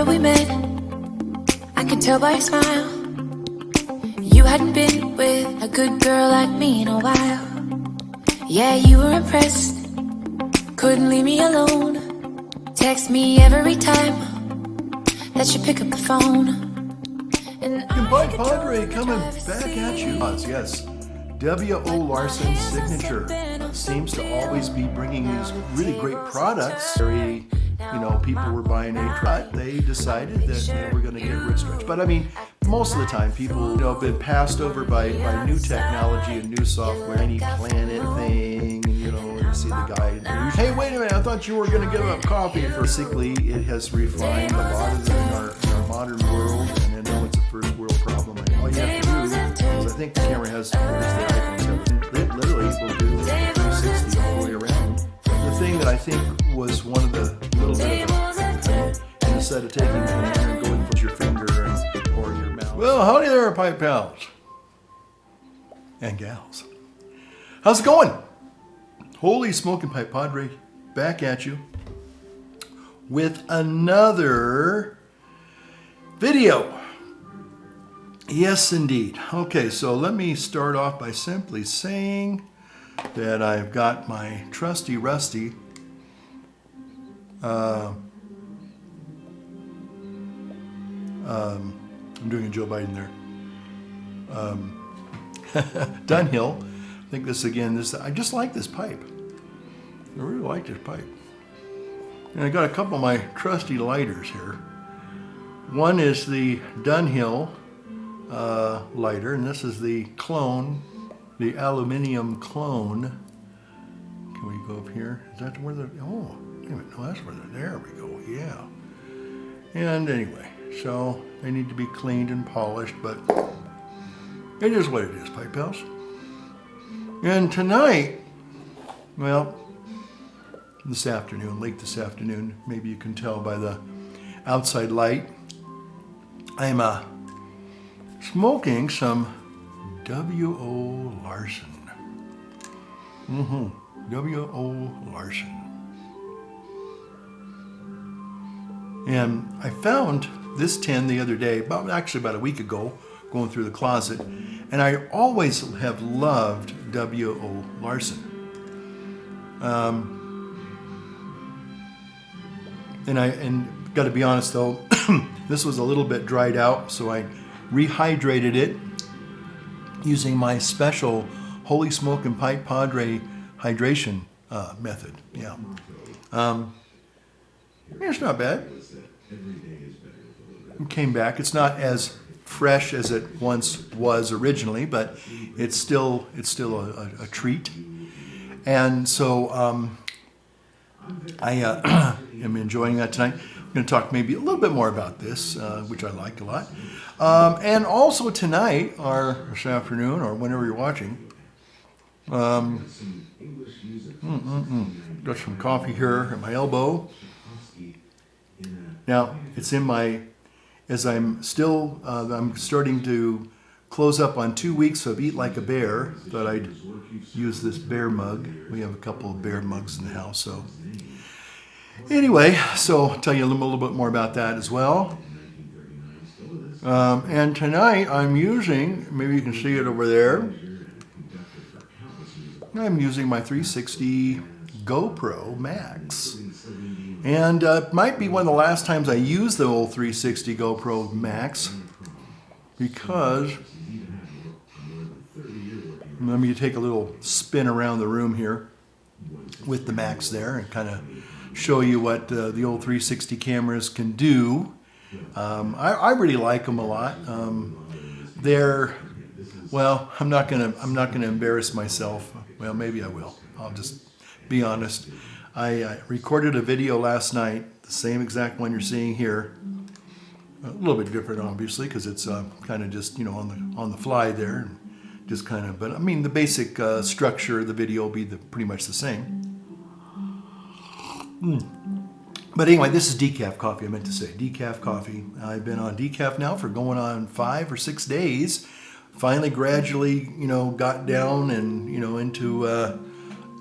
remember we met. I could tell by your smile you hadn't been with a good girl like me in a while. Yeah, you were impressed, couldn't leave me alone. Text me every time that you pick up the phone. And Goodbye, Padre, coming back at you. Yes, W.O. Larson's signature seems to always be bringing these really great products. Very, people were buying a truck. They decided that they were going to get rid of stretch. But I mean, most of the time, people have been passed over by new technology and new software. Any planet thing, and you see the guy. Hey, wait a minute! I thought you were going to give up coffee. Basically, it has refined a lot of them in our modern world, and I know it's a first world problem. All you have to do is, I think the camera has the iPhone 7. It literally will do 360 all the way around. The thing that I think was one of the little bit of instead of taking it and going with your finger or your mouth. Well, howdy there, pipe pals and gals. How's it going? Holy smoking pipe Padre, back at you with another video. Yes, indeed. Okay, so let me start off by simply saying that I've got my trusty rusty I'm doing a Joe Biden there. Dunhill. I think this again. I just like this pipe. I really like this pipe. And I got a couple of my trusty lighters here. One is the Dunhill lighter, and this is the clone, the aluminum clone. Can we go up here? Is that where the? Oh, wait a minute. No, that's where the. There we go. Yeah. And anyway, so they need to be cleaned and polished, but it is what it is, pipe pals. And tonight, well, this afternoon, late this afternoon, maybe you can tell by the outside light, I'm smoking some W.O. Larson. W.O. Larson. And I found this tin the other day, about a week ago, going through the closet, and I always have loved W.O. Larson. And got to be honest though, this was a little bit dried out, so I rehydrated it using my special Holy Smokin' Pipe Padre hydration method. Yeah. It's not bad. It came back. It's not as fresh as it once was originally, but it's still a treat. And so I am enjoying that tonight. I'm going to talk maybe a little bit more about this, which I like a lot. And also tonight, or this afternoon, or whenever you're watching, got some coffee here at my elbow. Now, it's in my, as I'm starting to close up on 2 weeks of Eat Like a Bear, that I'd use this bear mug. We have a couple of bear mugs in the house, so. Anyway, so I'll tell you a little bit more about that as well. And tonight I'm using, maybe you can see it over there, I'm using my 360 GoPro Max. And it might be one of the last times I use the old 360 GoPro Max, because, let me take a little spin around the room here with the Max there and kind of show you what the old 360 cameras can do. I really like them a lot. They're, well, I'm not gonna embarrass myself. Well, maybe I will. I'll just be honest. I recorded a video last night, the same exact one you're seeing here. A little bit different, obviously, because it's kind of just on the fly there, and just kind of. But I mean, the basic structure of the video will be pretty much the same. But anyway, this is decaf coffee. I meant to say decaf coffee. I've been on decaf now for going on 5 or 6 days. Finally, gradually, got down and into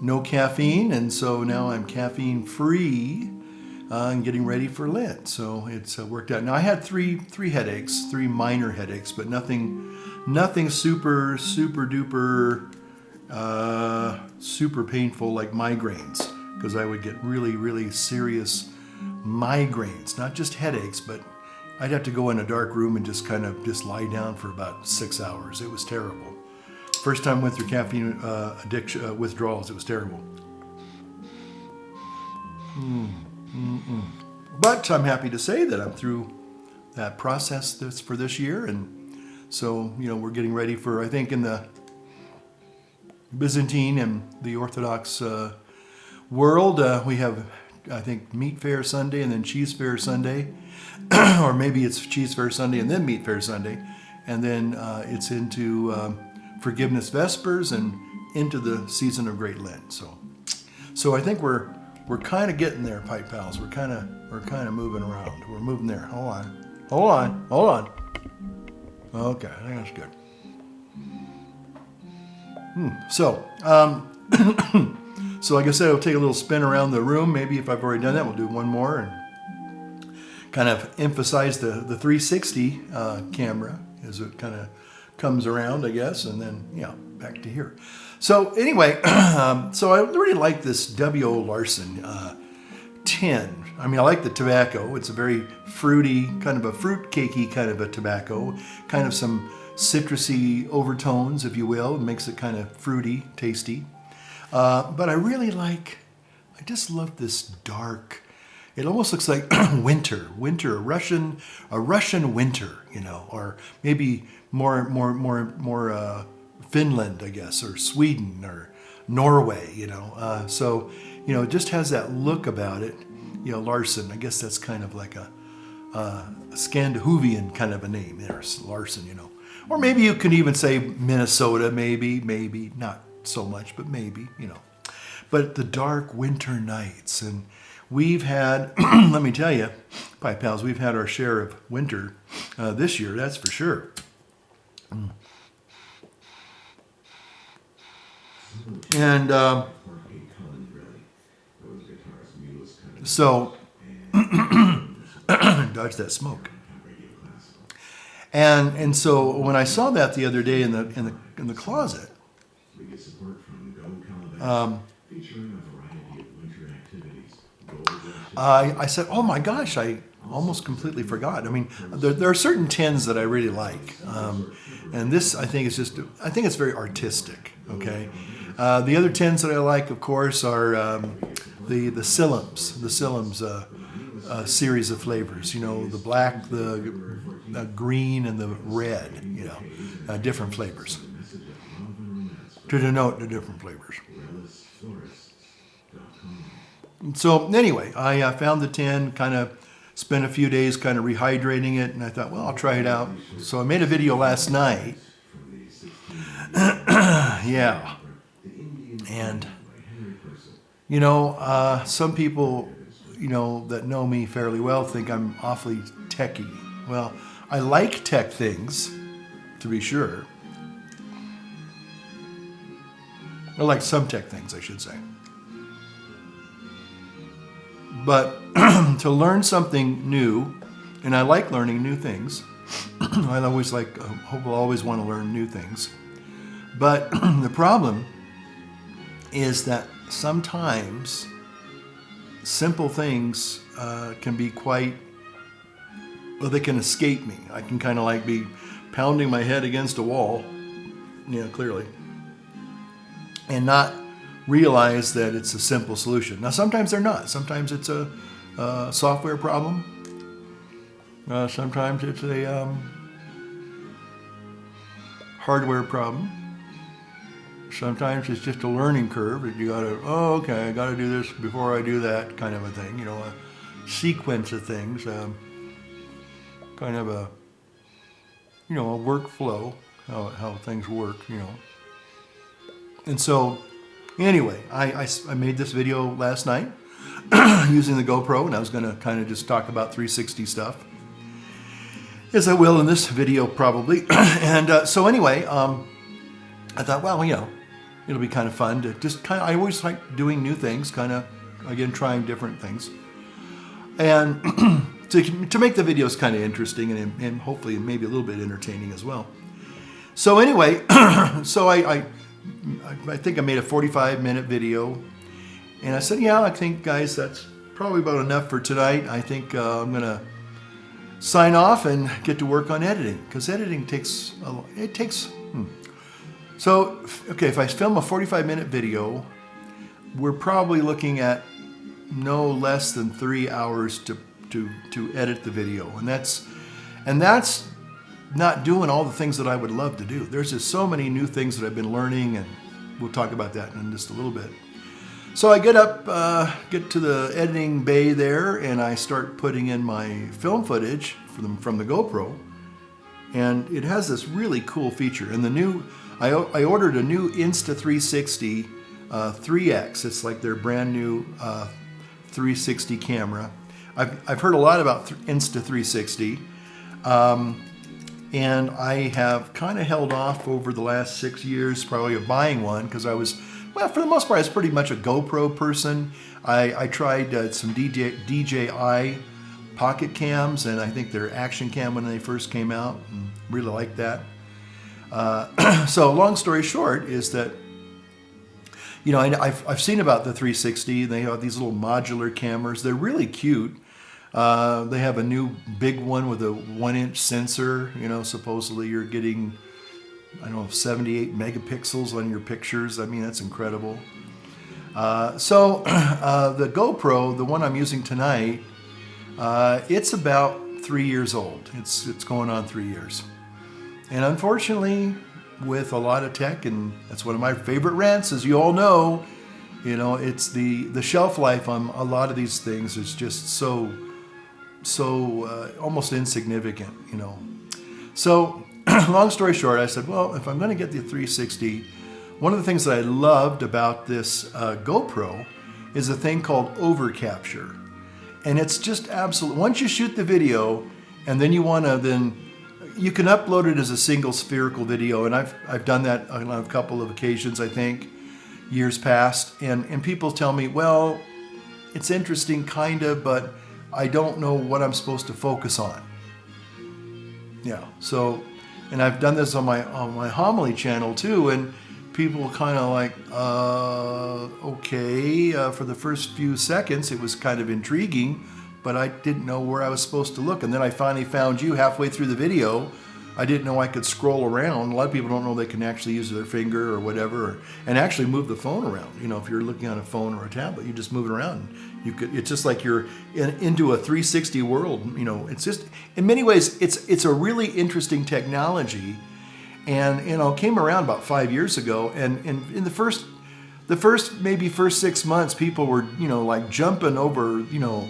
no caffeine, and so now I'm caffeine free. and getting ready for Lent. So it's worked out. Now I had three headaches, three minor headaches, but nothing super duper super painful like migraines, because I would get really serious migraines, not just headaches, but I'd have to go in a dark room and just lie down for about 6 hours. It was terrible. First time I went through caffeine addiction withdrawals, it was terrible. But I'm happy to say that I'm through that process for this year, and so we're getting ready for, I think, in the Byzantine and the Orthodox world, we have, I think, Meat Fair Sunday and then Cheese Fair Sunday, or maybe it's Cheese Fair Sunday and then Meat Fair Sunday, and then it's into Forgiveness Vespers and into the season of Great Lent. So I think we're kind of getting there, Pipe Pals. We're kind of moving around. We're moving there. Hold on. Okay, I think that's good. So like I said, I'll take a little spin around the room. Maybe if I've already done that, we'll do one more and kind of emphasize the 360 camera as it kind of comes around, I guess, and then back to here. So anyway, so I really like this W.O. Larson tin. I mean, I like the tobacco. It's a very fruity, kind of a fruit cakey kind of a tobacco, kind of some citrusy overtones, if you will. It makes it kind of fruity, tasty. But I just love this dark. It almost looks like winter, a Russian winter, or maybe more Finland, I guess, or Sweden or Norway, So it just has that look about it. Larson, I guess that's kind of like a Scandinavian kind of a name there, Larson, Or maybe you can even say Minnesota, maybe, not so much, but maybe, But the dark winter nights, and we've had, let me tell you, Pipe Pals, we've had our share of winter this year, that's for sure. And so, dodge that smoke. And so when I saw that the other day in the closet, I said, oh my gosh, I almost completely forgot. I mean, there are certain tins that I really like, and this I think it's very artistic. Okay, the other tins that I like, of course, are the Sillums series of flavors. The black, the green, and the red. Different flavors to denote the different flavors. So anyway, I found the tin, kind of spent a few days kind of rehydrating it, and I thought, well, I'll try it out. So I made a video last night. Yeah. And, some people, that know me fairly well think I'm awfully techy. Well, I like tech things, to be sure. I like some tech things, I should say. But to learn something new, and I like learning new things. I will always want to learn new things. But the problem is that sometimes simple things can be they can escape me. I can kind of be pounding my head against a wall, clearly, and not realize that it's a simple solution. Now, sometimes they're not. Sometimes it's a software problem. Sometimes it's a hardware problem. Sometimes it's just a learning curve that you gotta, I gotta do this before I do that, kind of a thing. A sequence of things, kind of a workflow, how things work, And so, anyway, I made this video last night using the GoPro, and I was going to kind of just talk about 360 stuff, as I will in this video probably. And so anyway, I thought, well, it'll be kind of fun to just I always like doing new things, kind of, again, trying different things. and to make the videos kind of interesting and hopefully maybe a little bit entertaining as well. So anyway, so I think I made a 45-minute video, and I said, yeah, I think, guys, that's probably about enough for tonight. I think I'm gonna sign off and get to work on editing, because editing takes So, okay, if I film a 45-minute video, we're probably looking at no less than 3 hours to edit the video, and that's not doing all the things that I would love to do. There's just so many new things that I've been learning, and we'll talk about that in just a little bit. So I get to the editing bay there, and I start putting in my film footage from the GoPro, and it has this really cool feature. And I ordered a new Insta360 3X. It's like their brand new 360 camera. I've heard a lot about Insta360, and I have kind of held off over the last 6 years probably of buying one, because for the most part, I was pretty much a GoPro person. I tried some DJI pocket cams, and I think their action cam when they first came out, and really liked that. So long story short is that, you know, I've seen about the 360. They have these little modular cameras. They're really cute. They have a new big one with a 1-inch sensor. You know, supposedly you're getting, I don't know, 78 megapixels on your pictures. I mean, that's incredible. So the GoPro, the one I'm using tonight, it's about 3 years old. It's going on 3 years. And unfortunately, with a lot of tech, and that's one of my favorite rants, as you all know, you know, it's the shelf life on a lot of these things is just so almost insignificant, you know. So long story short, I said, well, if I'm going to get the 360, one of the things that I loved about this GoPro is a thing called overcapture. And it's just absolute. Once you shoot the video, and then you want to you can upload it as a single spherical video, and I've done that on a couple of occasions, I think, years past. And people tell me, well, it's interesting, kind of, but I don't know what I'm supposed to focus on. Yeah. So, and I've done this on my homily channel too, and people kind of like, okay. For the first few seconds, it was kind of intriguing, but I didn't know where I was supposed to look. And then I finally found you halfway through the video. I didn't know I could scroll around. A lot of people don't know they can actually use their finger or whatever, and actually move the phone around. You know, if you're looking on a phone or a tablet, you just move it around. It's just like you're into a 360 world. You know, it's just, in many ways, it's a really interesting technology. And, you know, came around about 5 years ago, and in the first 6 months, people were, you know, like jumping over, you know,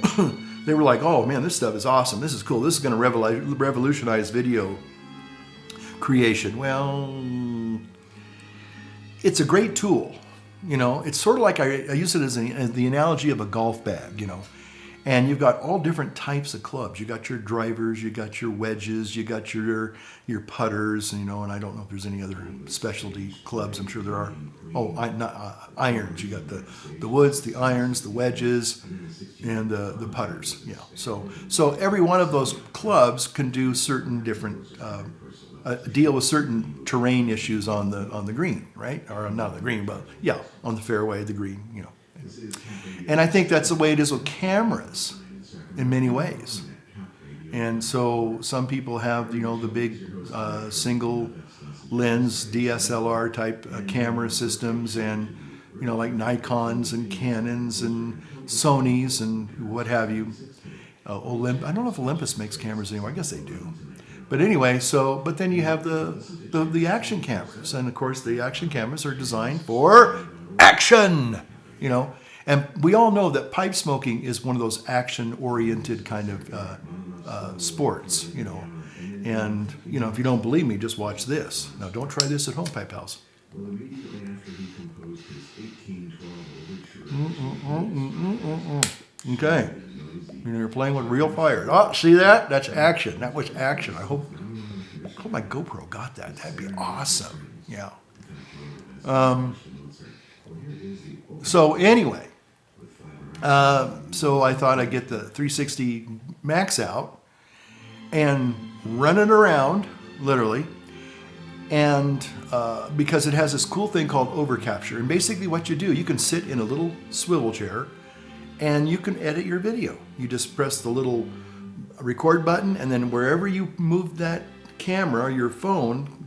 they were like, oh man, this stuff is awesome. This is cool. This is going to revolutionize video creation. Well, it's a great tool. You know, it's sort of like I use it as the analogy of a golf bag, you know. And you've got all different types of clubs. You got your drivers, you got your wedges, you got your putters, you know, and I don't know if there's any other specialty clubs. I'm sure there are. Oh, irons. You got the woods, the irons, the wedges, and the putters. Yeah. So every one of those clubs can do certain different deal with certain terrain issues on the green, right? Or not the green, but yeah, on the fairway, the green, you know. And I think that's the way it is with cameras in many ways. And so some people have, you know, the big single lens DSLR type camera systems, and, you know, like Nikons and Canons and Sonys and what have you. I don't know if Olympus makes cameras anymore. I guess they do. But anyway, but then you have the action cameras. And of course, the action cameras are designed for action. You know, and we all know that pipe smoking is one of those action-oriented kind of sports, you know. And, you know, if you don't believe me, just watch this. Now, don't try this at home, Pipe House. Okay. You know, you're playing with real fire. Oh, see that? That's action. That was action. I hope my GoPro got that. That'd be awesome. Yeah. So anyway, So I thought I'd get the 360 Max out and run it around, literally, and because it has this cool thing called overcapture. And basically what you do, you can sit in a little swivel chair and you can edit your video. You just press the little record button, and then wherever you move that camera, your phone,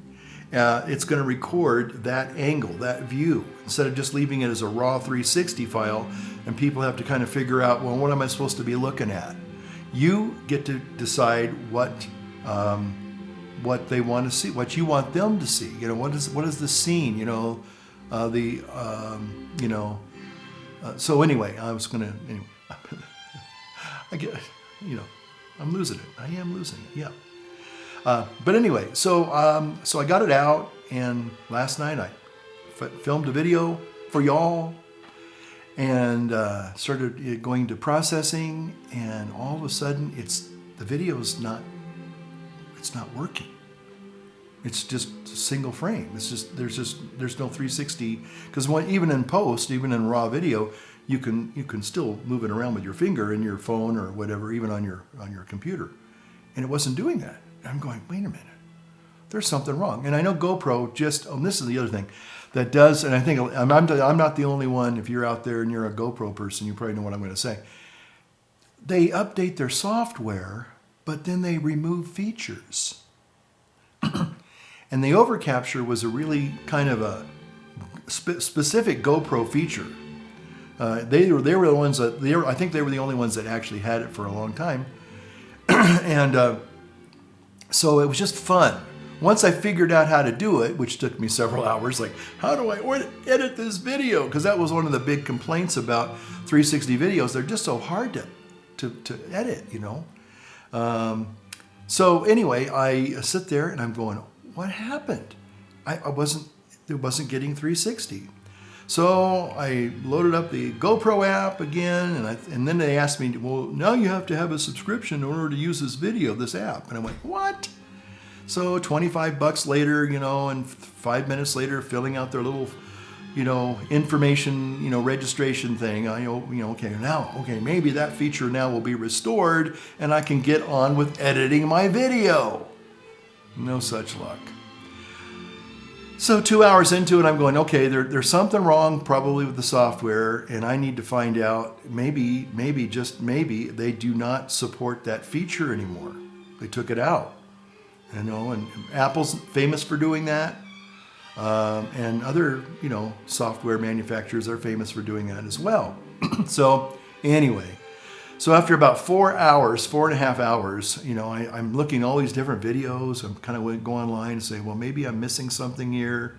it's going to record that angle, that view, instead of just leaving it as a raw 360 file, and people have to kind of figure out, well, what am I supposed to be looking at? You get to decide what they want to see, what you want them to see. You know, what is the scene? You know, so anyway, I was gonna. Anyway, I get, you know, I'm losing it. I am losing it. Yeah. But anyway, so I got it out, and last night I filmed a video for y'all, and started going to processing, and all of a sudden the video's not working. It's just a single frame. It's just there's no 360, because even in post, even in raw video, you can still move it around with your finger in your phone or whatever, even on your computer, and it wasn't doing that. I'm going, wait a minute, there's something wrong. And I know GoPro this is the other thing that does, and I think I'm not the only one. If you're out there and you're a GoPro person, you probably know what I'm going to say. They update their software, but then they remove features. And the overcapture was a really kind of a specific GoPro feature. They were the ones that I think they were the only ones that actually had it for a long time, and so it was just fun. Once I figured out how to do it, which took me several hours, like how do I edit this video? Because that was one of the big complaints about 360 videos. They're just so hard to edit, you know. So anyway, I sit there and I'm going, what happened? It wasn't getting 360. So I loaded up the GoPro app again, and then they asked me, well, now you have to have a subscription in order to use this app. And I went, what? So $25 later, you know, and 5 minutes later, filling out their little, you know, information, you know, registration thing. Okay, maybe that feature now will be restored, and I can get on with editing my video. No such luck. So 2 hours into it, I'm going, okay, there's something wrong probably with the software, and I need to find out, maybe, just maybe, they do not support that feature anymore. They took it out. You know, and Apple's famous for doing that. And other, you know, software manufacturers are famous for doing that as well. So anyway, so after about 4.5 hours, you know, I'm looking at all these different videos. I'm kind of go online and say, well, maybe I'm missing something here.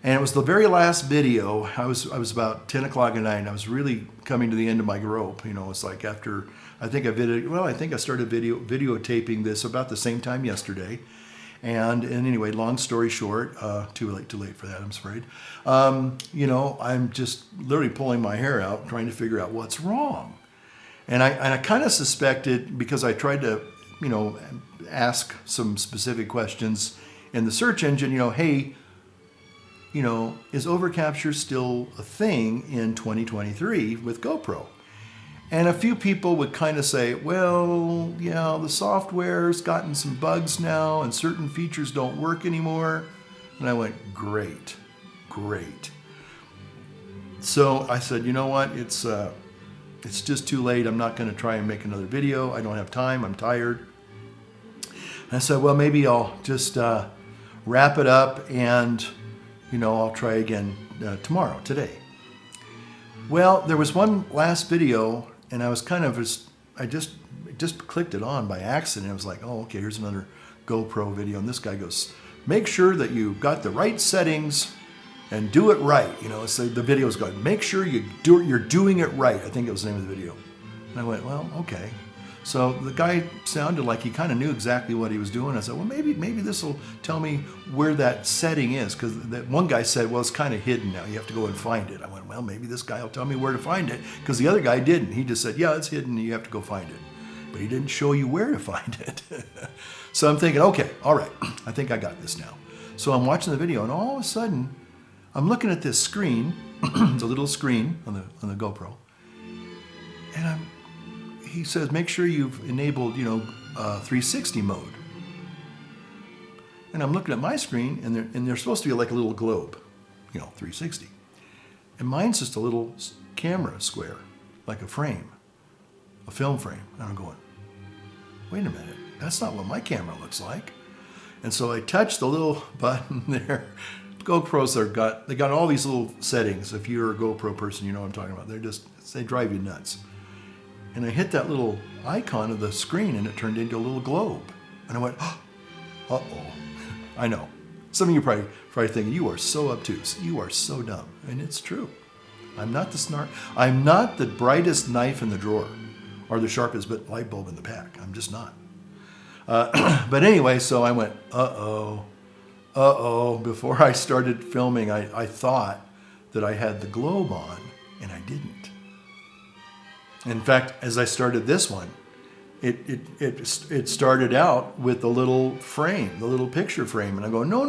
And it was the very last video. I was about 10 o'clock at night, and I was really coming to the end of my rope. You know, it's like after, I think I started videotaping this about the same time yesterday. And anyway, long story short, too late for that, I'm afraid. You know, I'm just literally pulling my hair out, trying to figure out what's wrong. And I kind of suspected, because I tried to, you know, ask some specific questions in the search engine, you know, hey, you know, is overcapture still a thing in 2023 with GoPro? And a few people would kind of say, well, yeah, the software's gotten some bugs now and certain features don't work anymore. And I went, great. So I said, you know what, it's just too late. I'm not going to try and make another video. I don't have time. I'm tired. And I said, well, maybe I'll just wrap it up, and, you know, I'll try again today. Well, there was one last video, and I was I just clicked it on by accident. It was like, oh, okay, here's another GoPro video. And this guy goes, make sure that you got the right settings and do it right. You know, so the video's going, make sure you're doing it right. I think it was the name of the video. And I went, well, okay. So the guy sounded like he kind of knew exactly what he was doing. I said, well, maybe this will tell me where that setting is. Because that one guy said, well, it's kind of hidden now. You have to go and find it. I went, well, maybe this guy will tell me where to find it. Because the other guy didn't. He just said, yeah, it's hidden and you have to go find it. But he didn't show you where to find it. So I'm thinking, okay, all right, I think I got this now. So I'm watching the video, and all of a sudden, I'm looking at this screen, the little screen on the GoPro, And he says, make sure you've enabled, 360 mode. And I'm looking at my screen, and they're supposed to be like a little globe, 360. And mine's just a little camera square, like a frame, a film frame. And I'm going, wait a minute, that's not what my camera looks like. And so I touched the little button there. GoPros they got all these little settings. If you're a GoPro person, you know what I'm talking about. They drive you nuts. And I hit that little icon of the screen, and it turned into a little globe. And I went, uh-oh. I know. Some of you probably thinking, you are so obtuse. You are so dumb. And it's true. I'm not the brightest knife in the drawer or the sharpest light bulb in the pack. I'm just not. But anyway, so I went, uh-oh. Before I started filming, I thought that I had the globe on, and I didn't. In fact, as I started this one, it started out with the little frame, the little picture frame, and I go, no.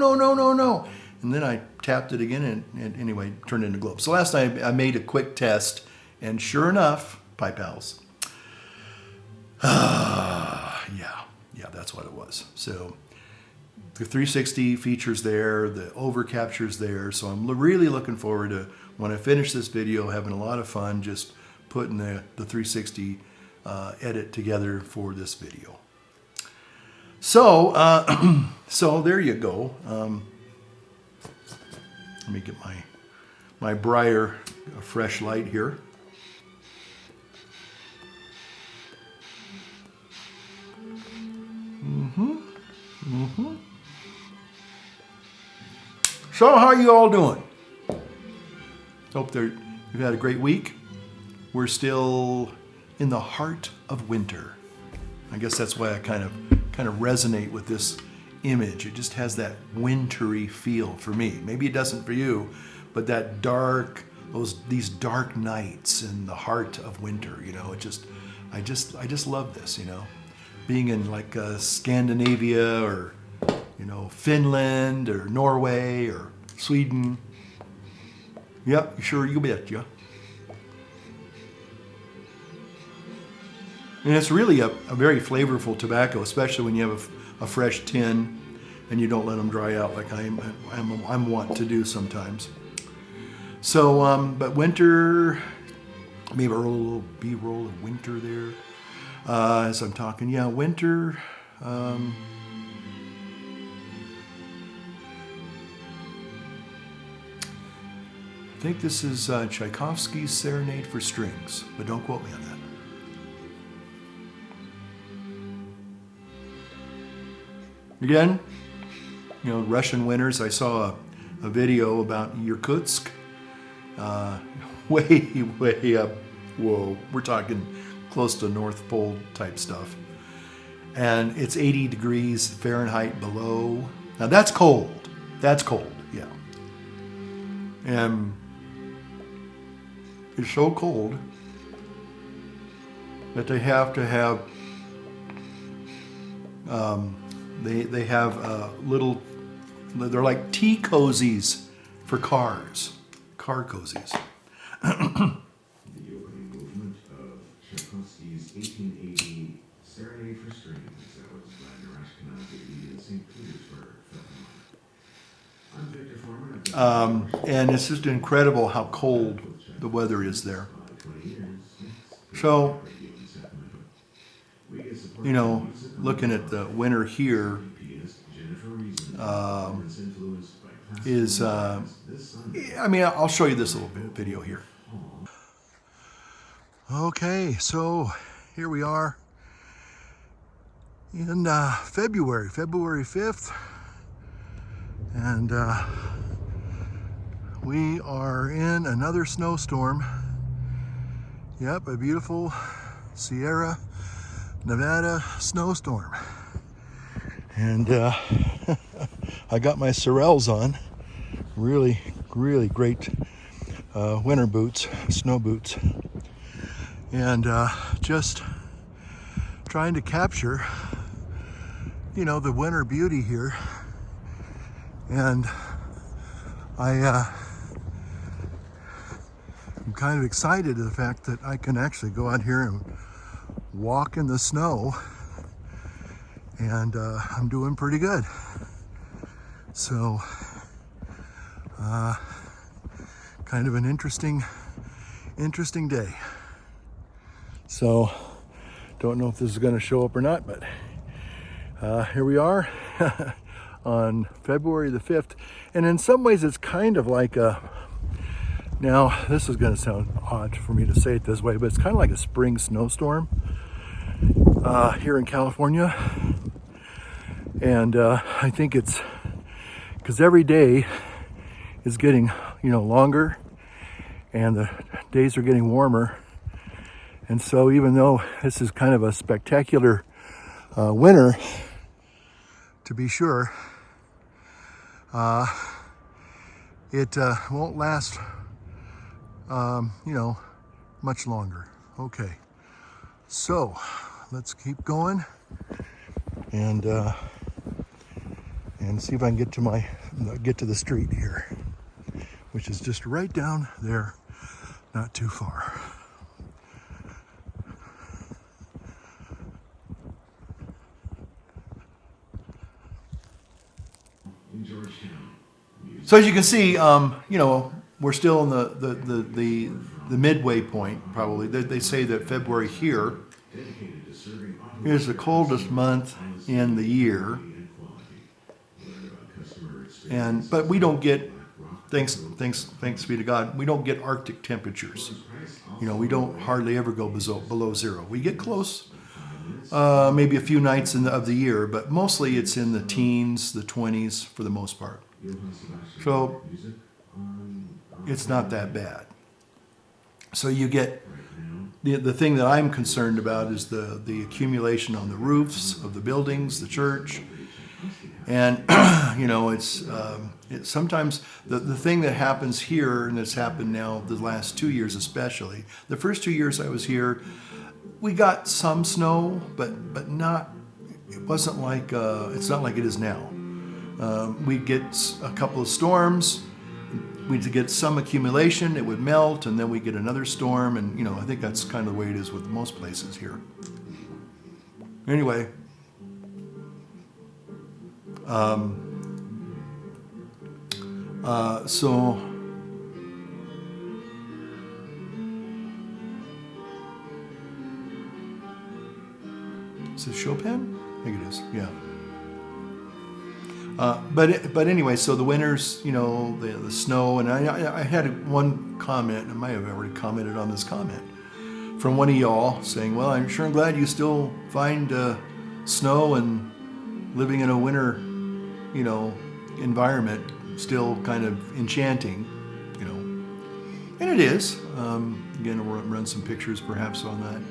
And then I tapped it again, and anyway, turned into a globe. So last night I made a quick test, and sure enough, Pi Pals, yeah, that's what it was. So the 360 features there, the over capture's there. So I'm really looking forward to, when I finish this video, having a lot of fun just putting the 360 edit together for this video. So, so there you go. Let me get my Briar fresh light here. So how are you all doing? Hope you've had a great week. We're still in the heart of winter. I guess that's why I kind of resonate with this image. It just has that wintry feel for me. Maybe it doesn't for you, but that these dark nights in the heart of winter, I just love this, being in like Scandinavia or Finland or Norway or Sweden. Yep, sure, you bet, yeah. And it's really a very flavorful tobacco, especially when you have a fresh tin and you don't let them dry out like I'm wont to do sometimes. So, but winter, maybe a little B-roll of winter there as I'm talking. Yeah, winter. I think this is Tchaikovsky's Serenade for Strings, but don't quote me on that. Again, Russian winters. I saw a video about Irkutsk, way up. Whoa, we're talking close to North Pole type stuff. And it's 80 degrees Fahrenheit below. Now that's cold. That's cold, yeah. And it's so cold that they have to have they have little, they're like tea cozies for cars, car cozies. The opening movement of Tchaikovsky's 1880 Serenade for Strings that was by Naresh Kanadi in St. Petersburg, Philharmonic. I'm Victor Foreman. And it's just incredible how cold the weather is there. So, looking at the winter here is, I'll show you this little video here. Okay, so here we are in February 5th, and we are in another snowstorm. Yep, a beautiful Sierra Nevada snowstorm. And I got my Sorels on, really great winter boots, snow boots, and just trying to capture, the winter beauty here. And I'm kind of excited at the fact that I can actually go out here and walk in the snow, and I'm doing pretty good. So kind of an interesting day. So don't know if this is going to show up or not, but here we are on February the 5th, and in some ways it's kind of like a, now this is going to sound odd for me to say it this way, but it's kind of like a spring snowstorm here in California. And I think it's because every day is getting, longer, and the days are getting warmer. And so even though this is kind of a spectacular winter, to be sure, it won't last, much longer. Okay, so let's keep going and see if I can get to the street here, which is just right down there, not too far. In Georgetown. So as you can see, we're still in the midway point, probably. They say that February here Dedicated to serving is the coldest month in the year, but we don't get, thanks be to God, we don't get Arctic temperatures. We don't hardly ever go below zero. We get close, maybe a few nights of the year, but mostly it's in the teens, the 20s for the most part. So it's not that bad. So you get, the thing that I'm concerned about is the accumulation on the roofs of the buildings, the church. And, it's sometimes the thing that happens here, and it's happened now the last 2 years especially. The first 2 years I was here, we got some snow, but not, it wasn't like, it's not like it is now. We'd get a couple of storms, we'd get some accumulation, it would melt, and then we get another storm, and I think that's kind of the way it is with most places here. Anyway, so is this Chopin? I think it is, yeah. But anyway, so the winters, the snow, and I had one comment, I might have already commented on this comment, from one of y'all saying, well, I'm glad you still find snow and living in a winter, environment still kind of enchanting, and it is. Again, we'll run some pictures perhaps on that.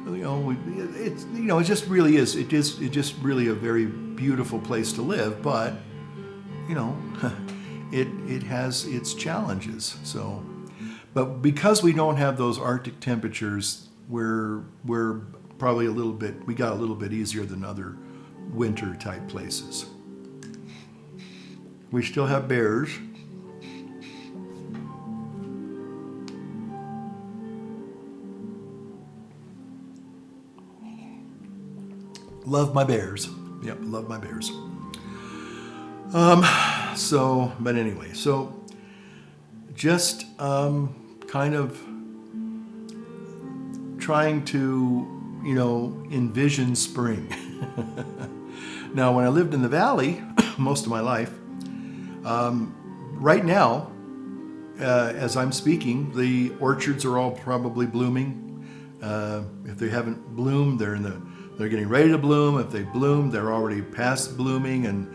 It just really is. It just really a very beautiful place to live, but it has its challenges. So, but because we don't have those Arctic temperatures, we're probably we got a little bit easier than other winter type places. We still have bears. Love my bears. Yep, love my bears. But anyway, so just kind of trying to, envision spring. Now, when I lived in the valley most of my life, right now, as I'm speaking, the orchards are all probably blooming. If they haven't bloomed, they're getting ready to bloom. If they bloom, they're already past blooming. And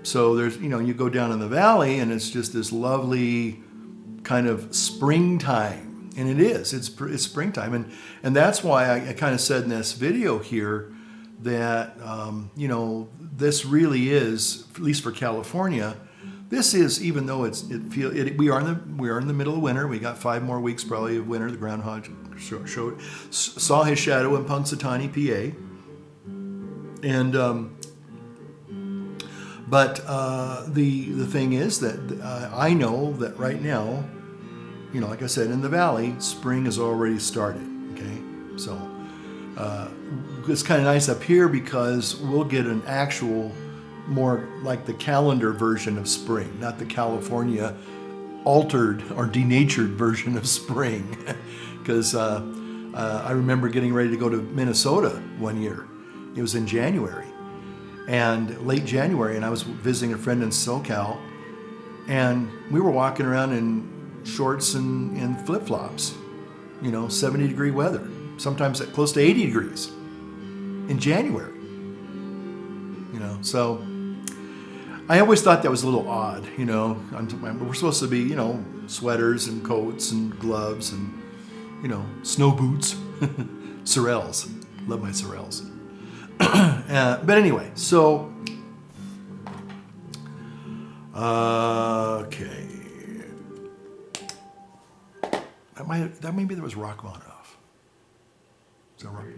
so there's, you go down in the valley and it's just this lovely kind of springtime. And it is, it's springtime. And that's why I kind of said in this video here that, this really is, at least for California, this is, even though we are in the middle of winter. We got 5 more weeks probably of winter. The groundhog saw his shadow in Punxsutawney, PA. And but the thing is that I know that right now like I said, in the valley, spring has already started. Okay, so it's kind of nice up here because we'll get an actual, more like the calendar version of spring, not the California altered or denatured version of spring. Because I remember getting ready to go to Minnesota one year. It was in January, and late January, and I was visiting a friend in SoCal, and we were walking around in shorts and flip-flops, 70-degree weather, sometimes at close to 80 degrees in January. So I always thought that was a little odd. We're supposed to be, sweaters and coats and gloves and, snow boots, Sorels. Love my Sorels. But anyway, so, okay. That maybe there was Rachmaninoff. Is that right?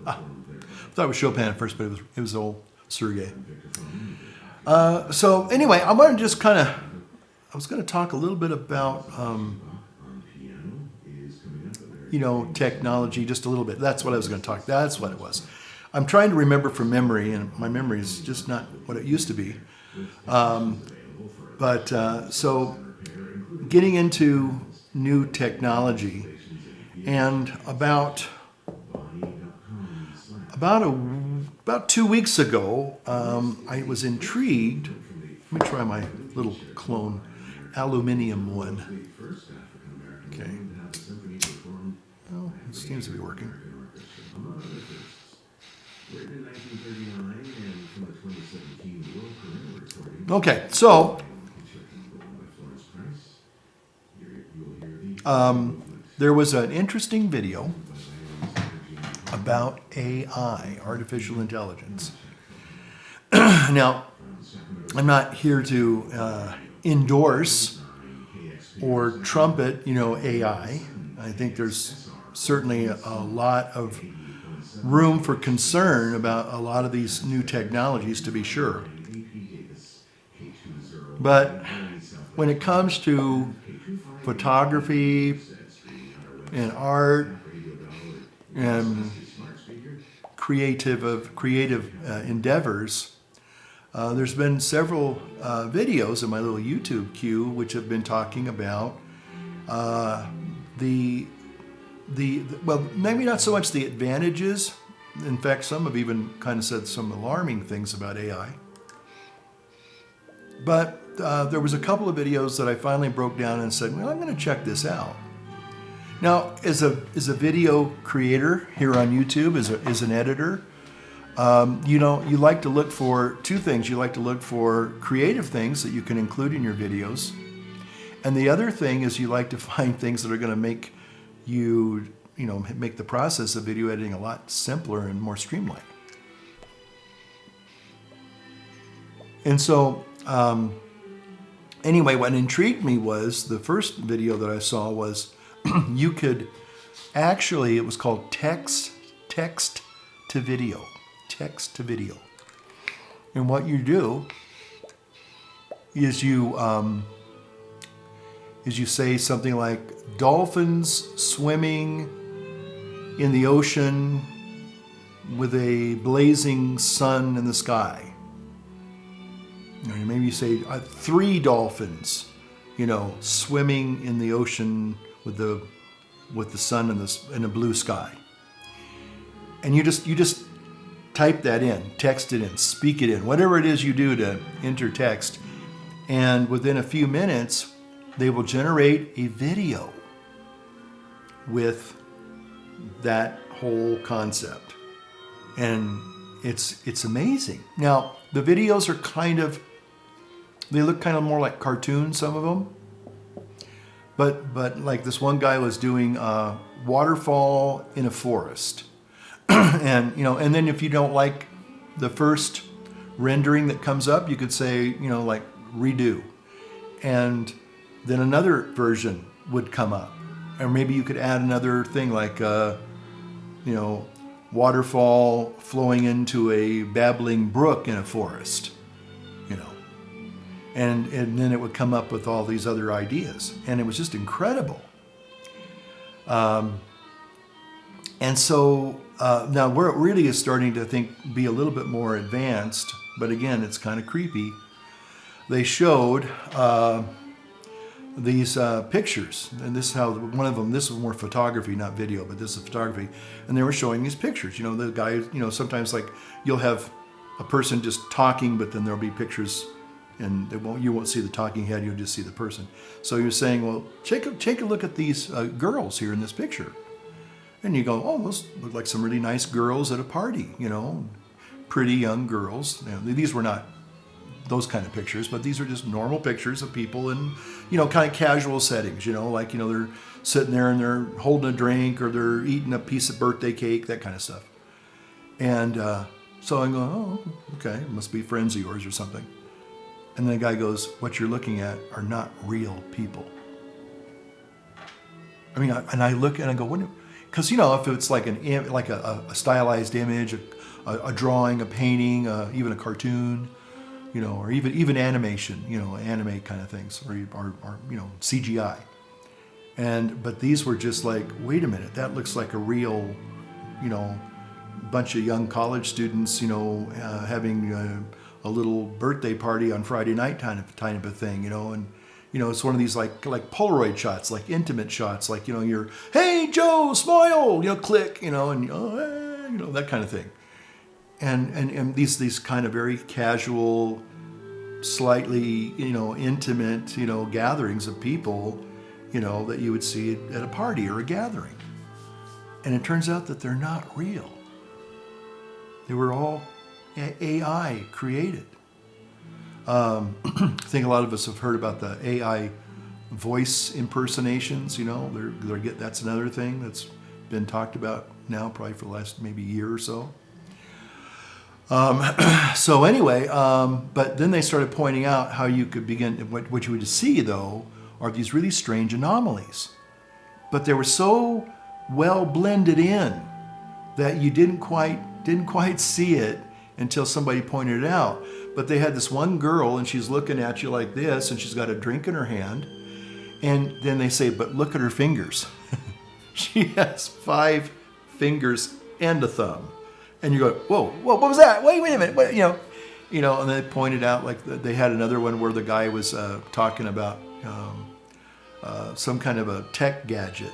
I thought it was Chopin at first, but it was old Sergei. So anyway, I want to just I was going to talk a little bit about, technology, just a little bit. That's what I was going to talk. That's what it was. I'm trying to remember from memory, and my memory is just not what it used to be. So getting into new technology, and about 2 weeks ago, I was intrigued. Let me try my little clone aluminium one. Okay. Oh, it seems to be working. Okay, so there was an interesting video about AI, artificial intelligence. Now, I'm not here to endorse or trumpet, AI. I think there's certainly a lot of room for concern about a lot of these new technologies, to be sure. But when it comes to photography and art and creative endeavors, there's been several videos in my little YouTube queue which have been talking about well, maybe not so much the advantages. In fact, some have even kind of said some alarming things about AI. But there was a couple of videos that I finally broke down and said, well, I'm going to check this out. Now, as a video creator here on YouTube, as an editor, you like to look for two things. You like to look for creative things that you can include in your videos. And the other thing is you like to find things that are going to make make the process of video editing a lot simpler and more streamlined. And so, anyway, what intrigued me was the first video that I saw was you could actually, it was called text to video. And what you do is you say something like, dolphins swimming in the ocean with a blazing sun in the sky. Maybe you say 3 dolphins, swimming in the ocean with the sun and the blue sky. And you just type that in, text it in, speak it in, whatever it is you do to enter text. And within a few minutes, they will generate a video with that whole concept. And it's amazing. Now, the videos are they look kind of more like cartoons, some of them. But like this one guy was doing a waterfall in a forest. And then if you don't like the first rendering that comes up, you could say, like redo. And then another version would come up. Or maybe you could add another thing like, waterfall flowing into a babbling brook in a forest, and then it would come up with all these other ideas, and it was just incredible. And so now where it really is starting to be a little bit more advanced, but again, it's kind of creepy. They showed these pictures, and this is how one of them. This was more photography, not video, but this is photography. And they were showing these pictures. You know, the guy. You know, sometimes like you'll have a person just talking, but then there'll be pictures, and you won't see the talking head. You'll just see the person. So you're saying, well, take a look at these girls here in this picture, and you go, oh, those look like some really nice girls at a party. You know, pretty young girls. You know, these were not those kind of pictures, but these are just normal pictures of people in, you know, kind of casual settings, you know, like, you know, they're sitting there and they're holding a drink or they're eating a piece of birthday cake, that kind of stuff. And so I go, oh, okay, it must be friends of yours or something. And the guy goes, what you're looking at are not real people. I mean, and I look and I go, what? Because, you know, if it's like a stylized image, a drawing, a painting, even a cartoon, you know, or even animation, you know, anime kind of things, or you know, CGI. But these were just like, wait a minute, that looks like a real, you know, bunch of young college students, you know, having a little birthday party on Friday night kind of a thing, you know, and you know, it's one of these like Polaroid shots, like intimate shots, like, you know, you're, hey Joe, smile, you know, click, you know, and you know, that kind of thing. And these kind of very casual, slightly, you know, intimate, you know, gatherings of people, you know, that you would see at a party or a gathering. And it turns out that they're not real. They were all AI created. I think a lot of us have heard about the AI voice impersonations, you know, that's another thing that's been talked about now probably for the last maybe year or so. So anyway, but then they started pointing out how you could begin, what you would see though, are these really strange anomalies. But they were so well blended in that you didn't quite see it until somebody pointed it out. But they had this one girl and she's looking at you like this and she's got a drink in her hand. And then they say, but look at her fingers. She has 5 fingers and a thumb. And you go, whoa, what was that? Wait a minute, what, you know, and they pointed out like they had another one where the guy was talking about some kind of a tech gadget.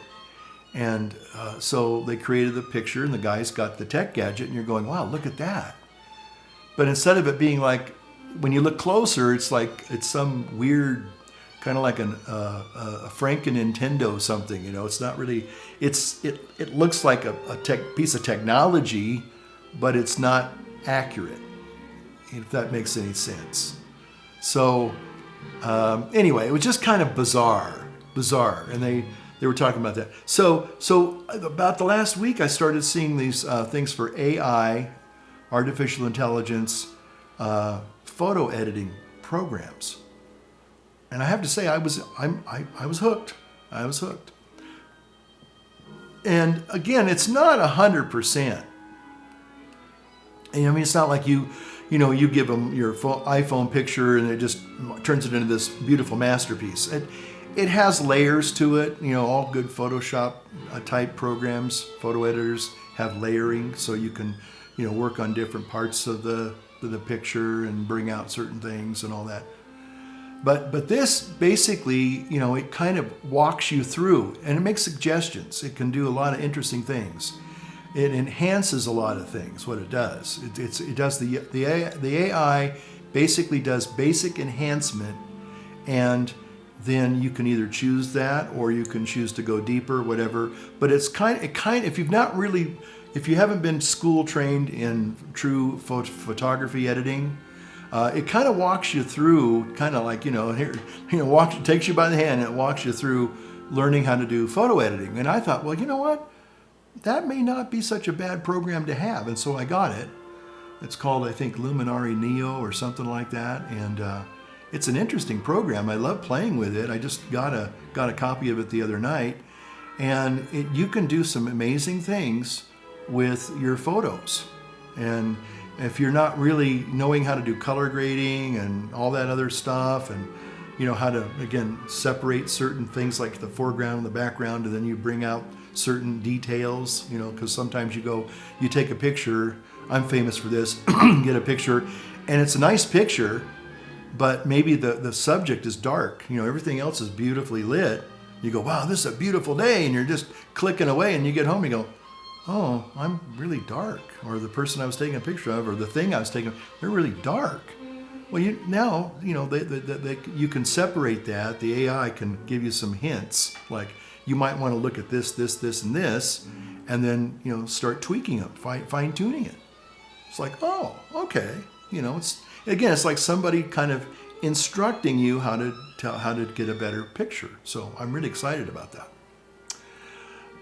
And so they created the picture and the guy's got the tech gadget and you're going, wow, look at that. But instead of it being like, when you look closer, it's like, it's some weird, kind of like a Franken Nintendo something, you know, it's not really, it looks like a piece of technology, but it's not accurate, if that makes any sense. So anyway, it was just kind of bizarre, and they were talking about that. So about the last week, I started seeing these things for AI, artificial intelligence, photo editing programs, and I have to say I was hooked. I was hooked. And again, it's not 100%. I mean, it's not like you give them your iPhone picture and it just turns it into this beautiful masterpiece. It has layers to it. You know, all good Photoshop type programs, photo editors have layering, so you can, you know, work on different parts of the picture and bring out certain things and all that. But this basically, you know, it kind of walks you through and it makes suggestions. It can do a lot of interesting things. It enhances a lot of things, what it does. It does the AI basically does basic enhancement, and then you can either choose that or you can choose to go deeper, whatever. But it's if you haven't been school trained in true photography editing, it kind of walks you through, kind of like, you know, takes you by the hand and it walks you through learning how to do photo editing. And I thought, well, you know what? That may not be such a bad program to have. And so I got it. It's called, I think, Luminary Neo or something like that. And it's an interesting program. I love playing with it. I just got a copy of it the other night. And you can do some amazing things with your photos. And if you're not really knowing how to do color grading and all that other stuff, and how to, again, separate certain things like the foreground and the background, and then you bring out certain details, because sometimes you take a picture. I'm famous for this. Get a picture, and it's a nice picture, but maybe the subject is dark. Everything else is beautifully lit. You go, wow, this is a beautiful day, and you're just clicking away, and you get home, you go, oh, I'm really dark. Or the person I was taking a picture of, or the thing I was taking, they're really dark. Well, you can separate that. The AI can give you some hints, like you might want to look at this, and this, and then start tweaking it, fine tuning it. It's like, oh, okay. It's like somebody kind of instructing you how to get a better picture. So I'm really excited about that.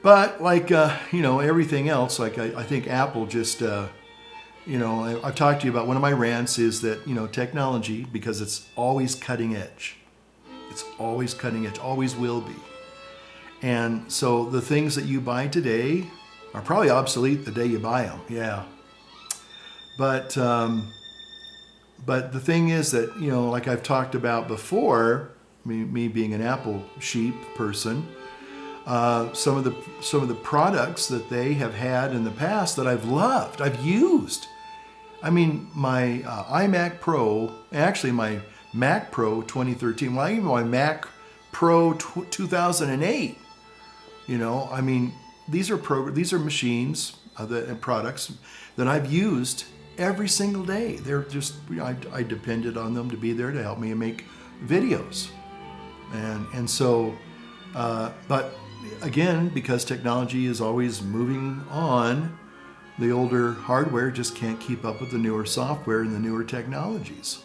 But like everything else, like I think Apple just I've talked to you about, one of my rants is that technology, because it's always cutting edge. It's always cutting edge, always will be. And so the things that you buy today are probably obsolete the day you buy them. Yeah. But the thing is that, like I've talked about before, me being an Apple sheep person, some of the products that they have had in the past that I've loved, I've used. I mean, my iMac Pro, actually my Mac Pro 2013, well, even my Mac Pro 2008, I mean, these are machines and products that I've used every single day. They're just, I depended on them to be there to help me make videos. And so, but again, because technology is always moving on, the older hardware just can't keep up with the newer software and the newer technologies.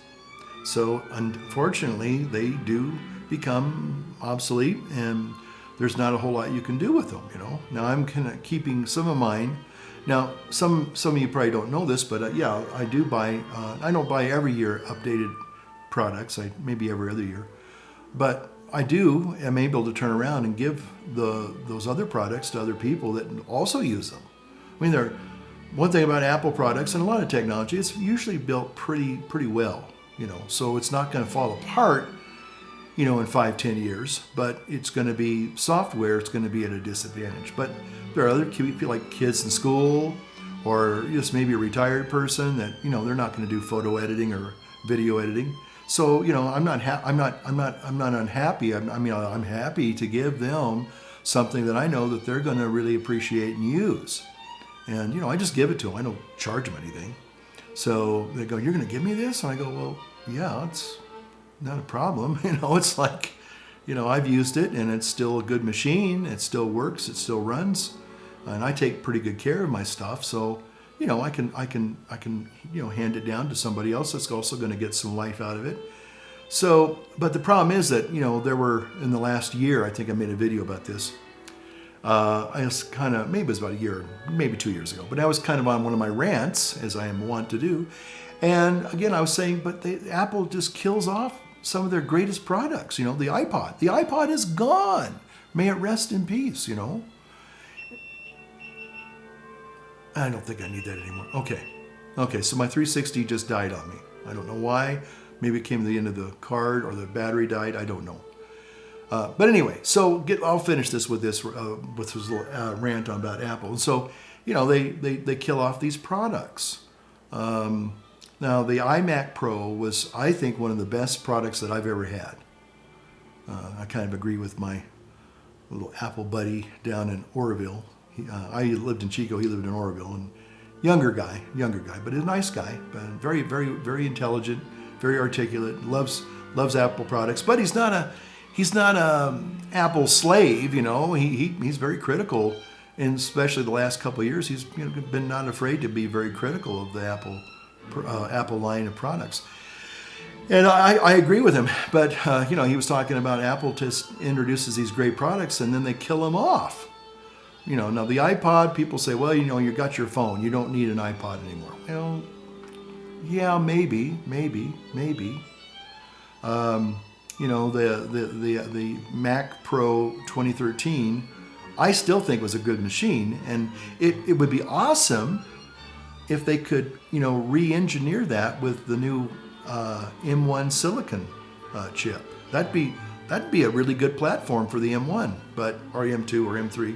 So unfortunately, they do become obsolete, and there's not a whole lot you can do with them, Now I'm kind of keeping some of mine. Now, some of you probably don't know this, but yeah, I do buy, I don't buy every year updated products, maybe every other year. But I am able to turn around and give those other products to other people that also use them. I mean, one thing about Apple products and a lot of technology, it's usually built pretty well, so it's not going to fall apart, in 5-10 years, but it's going to be software, it's going to be at a disadvantage. But there are other people, like kids in school, or just maybe a retired person that, they're not going to do photo editing or video editing. So, I'm not unhappy. I'm happy to give them something that I know that they're going to really appreciate and use. And, I just give it to them. I don't charge them anything. So they go, you're going to give me this? And I go, well, yeah, it's not a problem. It's like, I've used it, and it's still a good machine. It still works. It still runs. And I take pretty good care of my stuff. So, I can hand it down to somebody else that's also going to get some life out of it. So, but the problem is that, there were, in the last year, I think I made a video about this. I was kind of, maybe it was about a year, maybe 2 years ago, but I was kind of on one of my rants, as I am wont to do. And again, I was saying, but Apple just kills off some of their greatest products, the iPod. The iPod is gone. May it rest in peace, I don't think I need that anymore. Okay, so my 360 just died on me. I don't know why. Maybe it came to the end of the card, or the battery died. I don't know. But anyway, so I'll finish this with this little rant on about Apple. And so, they kill off these products. Now, the iMac Pro was, I think, one of the best products that I've ever had. I kind of agree with my little Apple buddy down in Oroville. I lived in Chico, he lived in Oroville, and younger guy, but a nice guy, but very, very, very intelligent, very articulate, loves Apple products, but he's not a Apple slave, he's very critical, and especially the last couple of years, he's been not afraid to be very critical of the Apple line of products. And I agree with him, but he was talking about Apple just introduces these great products and then they kill them off. Now the iPod, people say, well, you got your phone, you don't need an iPod anymore. Well, yeah, maybe. The Mac Pro 2013, I still think was a good machine, and it would be awesome if they could, re-engineer that with the new M1 silicon chip. That'd be a really good platform for the M1, or M2 or M3.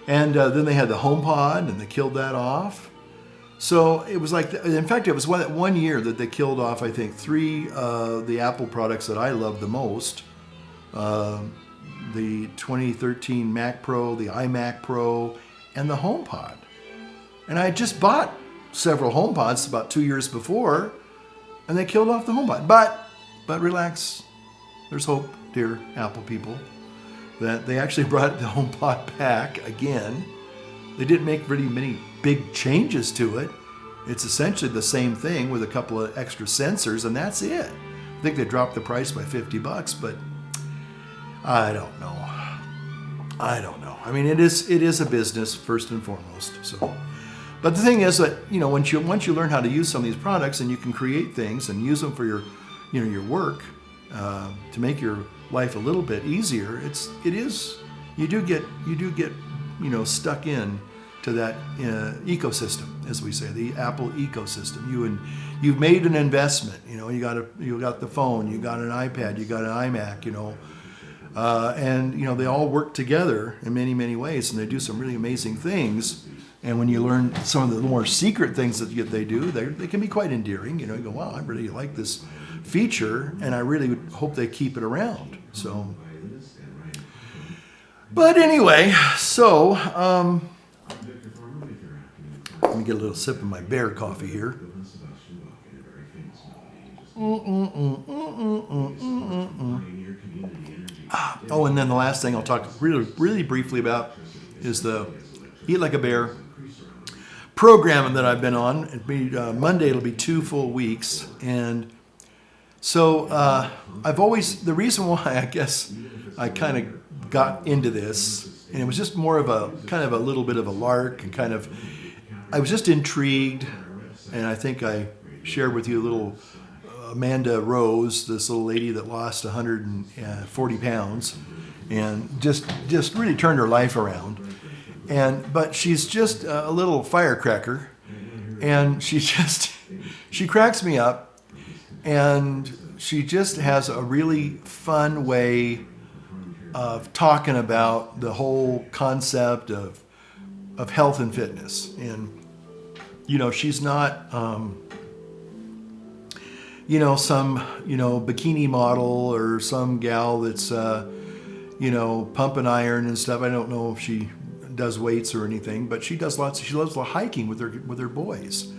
And then they had the HomePod, and they killed that off. So it was like, in fact, it was one year that they killed off, I think, 3 of the Apple products that I love the most. The 2013 Mac Pro, the iMac Pro, and the HomePod. And I had just bought several HomePods about 2 years before, and they killed off the HomePod. But relax, there's hope, dear Apple people, that they actually brought the HomePod back again. They didn't make really many big changes to it. It's essentially the same thing with a couple of extra sensors, and that's it. I think they dropped the price by $50, but I don't know. I mean, it is a business first and foremost. So, but the thing is that once you learn how to use some of these products, and you can create things and use them for your work to make your life a little bit easier. You do get stuck in to that ecosystem, as we say, the Apple ecosystem. You've made an investment. You got the phone, you got an iPad, you got an iMac. And they all work together in many, many ways, and they do some really amazing things. And when you learn some of the more secret things that they do, they can be quite endearing. You go, wow, I really like this feature, and I really would hope they keep it around. So, but anyway, so let me get a little sip of my Bear coffee here. Oh, and then the last thing I'll talk really, really briefly about is the Eat Like a Bear program that I've been on. Monday it'll be 2 full weeks, and so the reason why I guess I kind of got into this, and it was just more of a kind of a little bit of a lark, and I was just intrigued, and I think I shared with you a little Amanda Rose, this little lady that lost 140 pounds and just really turned her life around. But she's just a little firecracker, and she cracks me up, and she just has a really fun way of talking about the whole concept of health and fitness. And she's not some bikini model or some gal that's pumping iron and stuff. I don't know if she does weights or anything, but she loves hiking with her boys,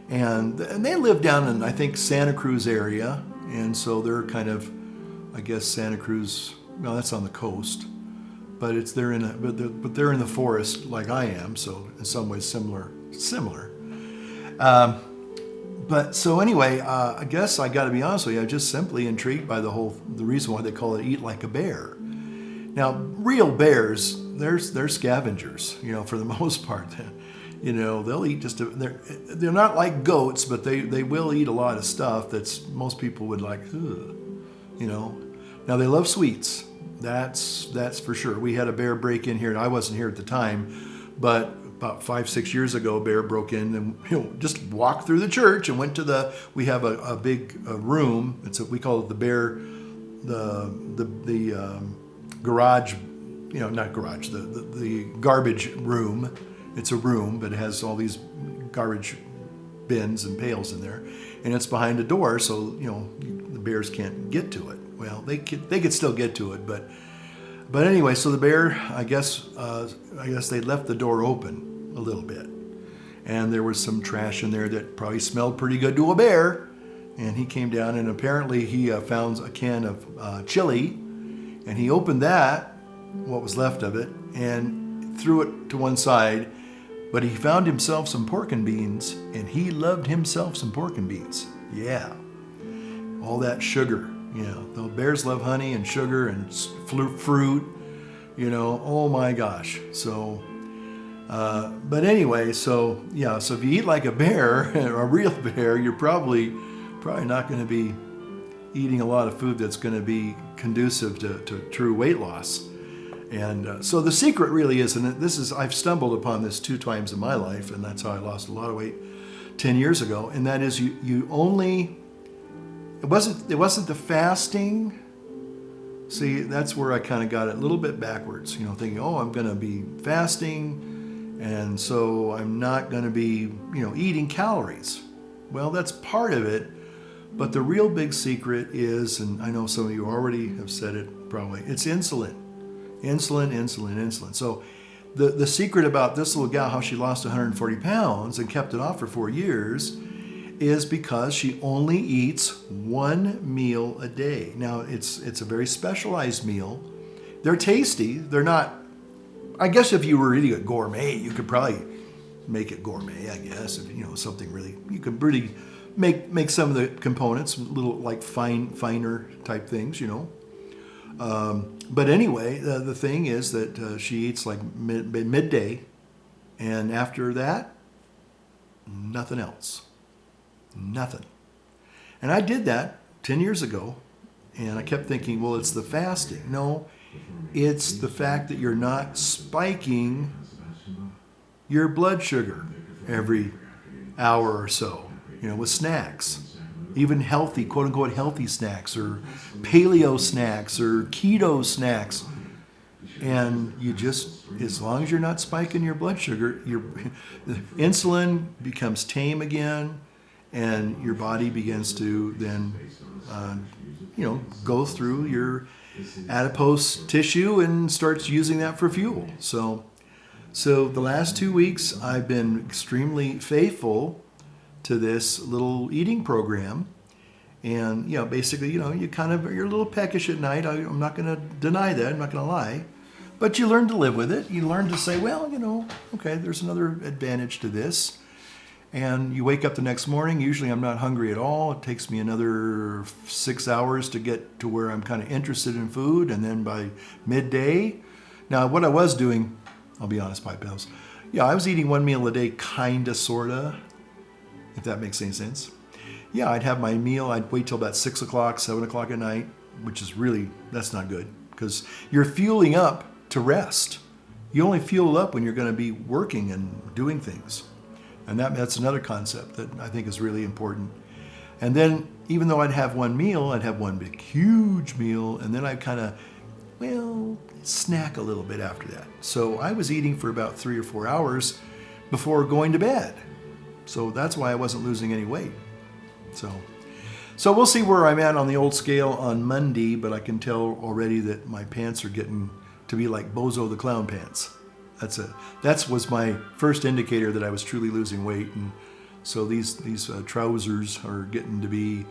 and they live down in, I think, Santa Cruz area, and so they're kind of, I guess, Santa Cruz. No, that's on the coast, but they're in the forest like I am, so in some ways similar. But so anyway, I guess I got to be honest with you. I'm just simply intrigued by the reason why they call it Eat Like a Bear. Now, real bears, they're scavengers, for the most part. They'll eat they're not like goats, but they will eat a lot of stuff that's most people would like. Ugh, Now they love sweets. That's for sure. We had a bear break in here, and I wasn't here at the time, but about 5-6 years ago, a bear broke in and just walked through the church and went to we have a big room. We call it the garage, not garage, the garbage room. It's a room, but it has all these garbage bins and pails in there, and it's behind a door, so the bears can't get to it. Well, they could still get to it, but anyway, so the bear, I guess they left the door open a little bit, and there was some trash in there that probably smelled pretty good to a bear, and he came down, and apparently he found a can of chili, and he opened that, what was left of it, and threw it to one side, but he found himself some pork and beans, and he loved himself some pork and beans. Yeah, all that sugar. The bears love honey and sugar and fruit, oh my gosh. So, but anyway, so if you eat like a bear, a real bear, you're probably not going to be eating a lot of food that's going to be conducive to true weight loss. And so the secret really is, and I've stumbled upon this 2 times in my life, and that's how I lost a lot of weight 10 years ago. And that is you only, it wasn't the fasting. See, that's where I kind of got it a little bit backwards, thinking, oh, I'm going to be fasting, and so I'm not going to be, eating calories. Well, that's part of it, but the real big secret is, and I know some of you already have said it probably, it's insulin. Insulin. So the secret about this little gal, how she lost 140 pounds and kept it off for 4 years, is because she only eats 1 meal a day. Now, it's a very specialized meal. They're tasty. They're not, I guess if you were eating a gourmet, you could probably make it gourmet, I guess. If, something really, you could really make some of the components a little like finer type things, But anyway, the thing is that she eats like midday, and after that, nothing else. Nothing. And I did that 10 years ago, and I kept thinking, well, it's the fasting. No, it's the fact that you're not spiking your blood sugar every hour or so, with snacks. Even healthy, quote unquote, healthy snacks, or paleo snacks, or keto snacks. And you just, as long as you're not spiking your blood sugar, your insulin becomes tame again, and your body begins to then, go through your adipose tissue and starts using that for fuel. So the last 2 weeks, I've been extremely faithful to this little eating program. And, basically, you're a little peckish at night. I'm not going to deny that. I'm not going to lie. But you learn to live with it. You learn to say, well, okay, there's another advantage to this. And you wake up the next morning. Usually I'm not hungry at all. It takes me another 6 hours to get to where I'm kind of interested in food. And then by midday, now what I was doing, I'll be honest, Pipe Pals. Yeah, I was eating 1 meal a day, kind of, sort of, if that makes any sense. Yeah, I'd have my meal. I'd wait till about 6 o'clock, 7 o'clock at night, which is really, that's not good, because you're fueling up to rest. You only fuel up when you're going to be working and doing things. And that's another concept that I think is really important. And then, even though I'd have 1 meal, I'd have 1 big, huge meal, and then I'd kind of, snack a little bit after that. So I was eating for about 3 or 4 hours before going to bed. So that's why I wasn't losing any weight. So we'll see where I'm at on the old scale on Monday, but I can tell already that my pants are getting to be like Bozo the Clown pants. That was my first indicator that I was truly losing weight, and so these trousers are getting to be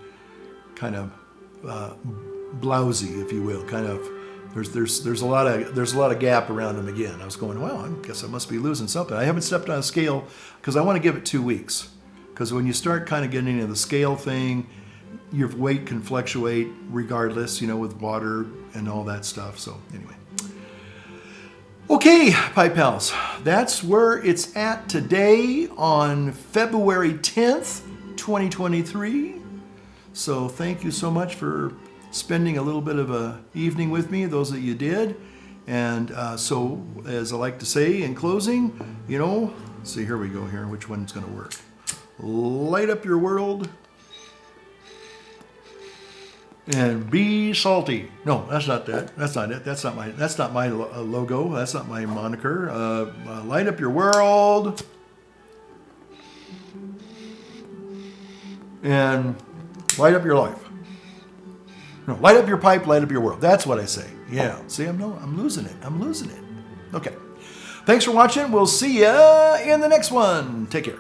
kind of blousy, if you will. Kind of there's a lot of gap around them again. I was going, well, I guess I must be losing something. I haven't stepped on a scale because I want to give it 2 weeks. Because when you start kind of getting into the scale thing, your weight can fluctuate regardless, with water and all that stuff. So anyway. Okay, Pipe Pals, that's where it's at today on February 10th, 2023. So thank you so much for spending a little bit of an evening with me, those that you did. And so, as I like to say in closing, see, here we go here, which one's going to work. Light up your world and be salty. No, that's not that. That's not it. That's not my logo. That's not my moniker. Light up your world and light up your life. No, light up your pipe, light up your world. That's what I say. Yeah. See, I'm losing it. I'm losing it. Okay. Thanks for watching. We'll see ya in the next one. Take care.